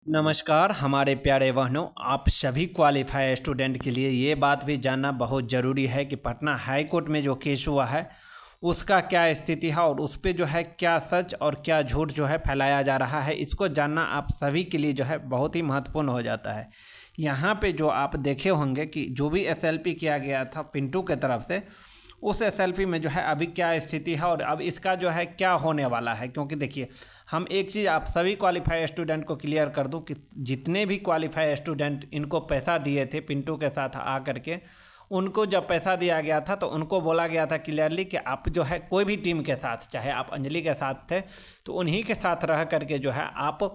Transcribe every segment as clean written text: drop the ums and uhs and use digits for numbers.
नमस्कार हमारे प्यारे बहनों, आप सभी क्वालिफाई स्टूडेंट के लिए ये बात भी जानना बहुत ज़रूरी है कि पटना हाई कोर्ट में जो केस हुआ है उसका क्या स्थिति है और उस पे जो है क्या सच और क्या झूठ जो है फैलाया जा रहा है। इसको जानना आप सभी के लिए जो है बहुत ही महत्वपूर्ण हो जाता है। यहाँ पे जो आप देखे होंगे कि जो भी एसएलपी किया गया था पिंटू के तरफ से, उस एसएलपी में जो है अभी क्या स्थिति है और अब इसका जो है क्या होने वाला है। क्योंकि देखिए, हम एक चीज़ आप सभी क्वालिफाई स्टूडेंट को क्लियर कर दूं कि जितने भी क्वालिफाई स्टूडेंट इनको पैसा दिए थे पिंटू के साथ आ करके, उनको जब पैसा दिया गया था तो उनको बोला गया था क्लियरली कि आप जो है कोई भी टीम के साथ, चाहे आप अंजलि के साथ थे तो उन्हीं के साथ रह करके जो है आप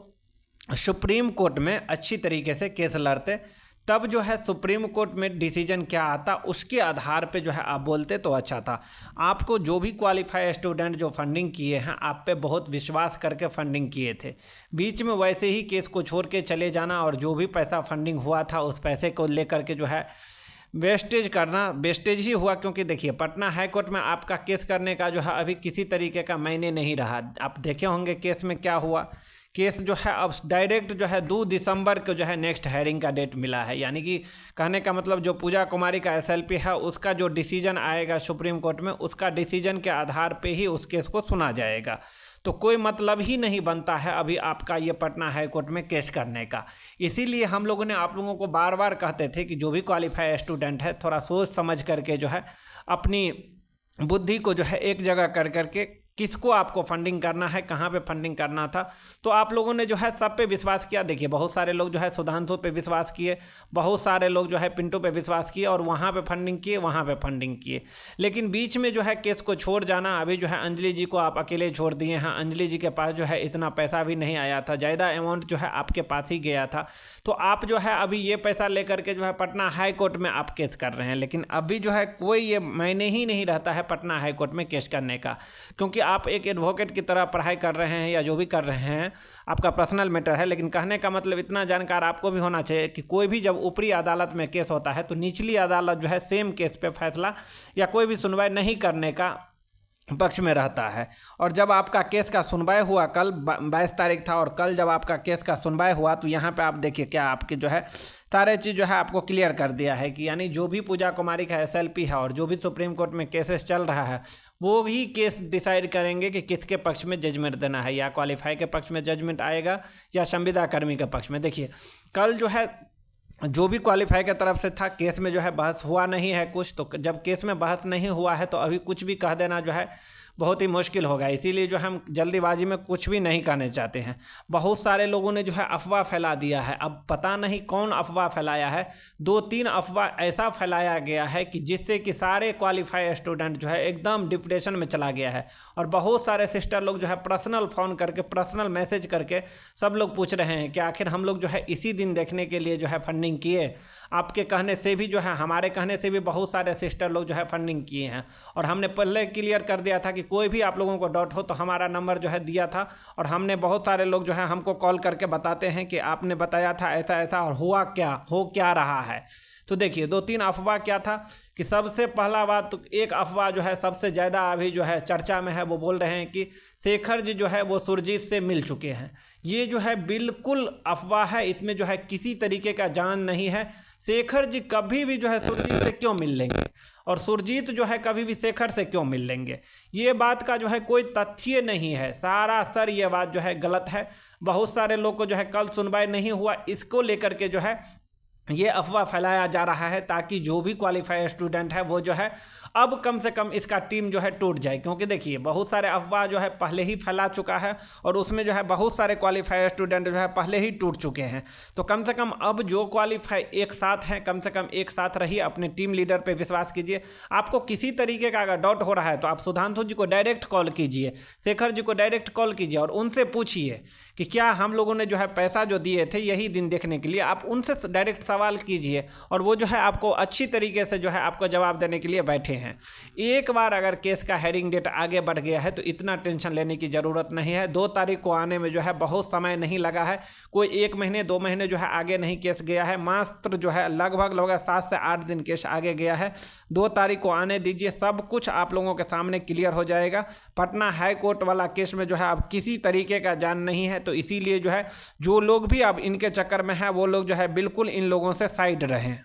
सुप्रीम कोर्ट में अच्छी तरीके से केस लड़ते, तब जो है सुप्रीम कोर्ट में डिसीजन क्या आता उसके आधार पे जो है आप बोलते तो अच्छा था। आपको जो भी क्वालिफाई स्टूडेंट जो फंडिंग किए हैं, आप पे बहुत विश्वास करके फंडिंग किए थे, बीच में वैसे ही केस को छोड़ के चले जाना और जो भी पैसा फंडिंग हुआ था उस पैसे को लेकर के जो है वेस्टेज करना, वेस्टेज ही हुआ। क्योंकि देखिए, पटना हाई कोर्ट में आपका केस करने का जो है अभी किसी तरीके का मायने नहीं रहा। आप देखे होंगे केस में क्या हुआ। केस जो है अब डायरेक्ट जो है 2 दिसंबर को जो है नेक्स्ट हेयरिंग का डेट मिला है। यानी कि कहने का मतलब जो पूजा कुमारी का एसएलपी है उसका जो डिसीजन आएगा सुप्रीम कोर्ट में, उसका डिसीजन के आधार पे ही उस केस को सुना जाएगा। तो कोई मतलब ही नहीं बनता है अभी आपका ये पटना हाई कोर्ट में केस करने का। इसीलिए हम लोगों ने आप लोगों को बार बार कहते थे कि जो भी क्वालिफाई स्टूडेंट है थोड़ा सोच समझ करके जो है अपनी बुद्धि को जो है एक जगह कर करके किसको आपको फंडिंग करना है, कहाँ पे फंडिंग करना था, तो आप लोगों ने जो है सब पे विश्वास किया। देखिए, बहुत सारे लोग जो है सुधांशु पे विश्वास किए, बहुत सारे लोग जो है पिंटू पे विश्वास किए और वहाँ पे फंडिंग किए, वहाँ पे फंडिंग किए। लेकिन बीच में जो है केस को छोड़ जाना, अभी जो है अंजलि जी को आप अकेले छोड़ दिए हैं। अंजलि जी के पास जो है इतना पैसा भी नहीं आया था, ज़्यादा अमाउंट जो है आपके पास ही गया था। तो आप जो है अभी ये पैसा लेकर के जो है पटना हाई कोर्ट में आप केस कर रहे हैं। लेकिन अभी जो है कोई ये मायने ही नहीं रहता है पटना हाई कोर्ट में केस करने का, क्योंकि आप एक एडवोकेट की तरह पढ़ाई कर रहे हैं या जो भी कर रहे हैं, आपका पर्सनल मैटर है। लेकिन कहने का मतलब इतना जानकार आपको भी होना चाहिए कि कोई भी जब ऊपरी अदालत में केस होता है तो निचली अदालत जो है सेम केस पे फैसला या कोई भी सुनवाई नहीं करने का पक्ष में रहता है। और जब आपका केस का सुनवाई हुआ, कल 22 तारीख था, और कल जब आपका केस का सुनवाई हुआ तो यहाँ पे आप देखिए क्या आपके जो है सारे चीज़ जो है आपको क्लियर कर दिया है कि यानी जो भी पूजा कुमारी का एसएलपी है और जो भी सुप्रीम कोर्ट में केसेस चल रहा है वो ही केस डिसाइड करेंगे कि किसके पक्ष में जजमेंट देना है, या क्वालिफाई के पक्ष में जजमेंट आएगा या संविदा कर्मी के पक्ष में। देखिए, कल जो है जो भी क्वालिफाई की तरफ से था, केस में जो है बहस हुआ नहीं है कुछ। तो जब केस में बहस नहीं हुआ है तो अभी कुछ भी कह देना जो है बहुत ही मुश्किल होगा। इसीलिए जो हम जल्दीबाजी में कुछ भी नहीं कहना चाहते हैं। बहुत सारे लोगों ने जो है अफवाह फैला दिया है। अब पता नहीं कौन अफवाह फैलाया है, 2-3 अफवाह ऐसा फैलाया गया है कि जिससे कि सारे क्वालिफाई स्टूडेंट जो है एकदम डिप्रेशन में चला गया है। और बहुत सारे सिस्टर लोग जो है पर्सनल फ़ोन करके, पर्सनल मैसेज करके सब लोग पूछ रहे हैं कि आखिर हम लोग जो है इसी दिन देखने के लिए जो है फंडिंग किए। आपके कहने से भी जो है, हमारे कहने से भी बहुत सारे सिस्टर लोग जो है फंडिंग किए हैं। और हमने पहले क्लियर कर दिया था कि कोई भी आप लोगों को डाउट हो तो हमारा नंबर जो है दिया था, और हमने बहुत सारे लोग जो है हमको कॉल करके बताते हैं कि आपने बताया था ऐसा ऐसा और हुआ क्या, हो क्या रहा है। तो देखिए, 2-3 अफवाह क्या था कि सबसे पहला बात तो एक अफवाह जो है सबसे ज़्यादा अभी जो है चर्चा में है, वो बोल रहे हैं कि शेखर जी जो है वो सुरजीत से मिल चुके हैं। ये जो है बिल्कुल अफवाह है, इसमें जो है किसी तरीके का जान नहीं है। शेखर जी कभी भी जो है सुरजीत से क्यों मिल लेंगे और सुरजीत जो है कभी भी शेखर से क्यों मिल लेंगे, ये बात का जो है कोई तथ्य नहीं है। सारा सर ये बात जो है गलत है। बहुत सारे लोग को जो है कल सुनवाई नहीं हुआ, इसको लेकर के जो है ये अफवाह फैलाया जा रहा है ताकि जो भी क्वालिफाई स्टूडेंट है वो जो है अब कम से कम इसका टीम जो है टूट जाए। क्योंकि देखिए, बहुत सारे अफवाह जो है पहले ही फैला चुका है और उसमें जो है बहुत सारे क्वालिफाई स्टूडेंट जो है पहले ही टूट चुके हैं। तो कम से कम अब जो क्वालिफाई एक साथ हैं, कम से कम एक साथ रहिए, अपने टीम लीडर पे विश्वास कीजिए। आपको किसी तरीके का अगर डाउट हो रहा है तो आप सुधांशु जी को डायरेक्ट कॉल कीजिए, शेखर जी को डायरेक्ट कॉल कीजिए और उनसे पूछिए कि क्या हम लोगों ने जो है पैसा जो दिए थे यही दिन देखने के लिए, आप उनसे डायरेक्ट सवाल कीजिए और वो जो है आपको अच्छी तरीके से जो है आपको जवाब देने के लिए बैठे हैं। हैं। एक बार अगर केस का हेयरिंग डेट आगे बढ़ गया है तो इतना टेंशन लेने की ज़रूरत नहीं है। 2 तारीख को आने में जो है बहुत समय नहीं लगा है, कोई 1 महीने 2 महीने जो है आगे नहीं केस गया है, मात्र जो है लगभग 7 से 8 दिन केस आगे गया है। 2 तारीख को आने दीजिए, सब कुछ आप लोगों के सामने क्लियर हो जाएगा। पटना हाई कोर्ट वाला केस में जो है अब किसी तरीके का जान नहीं है, तो इसीलिए जो है जो लोग भी अब इनके चक्कर में है वो लोग जो है बिल्कुल इन लोगों से साइड रहें।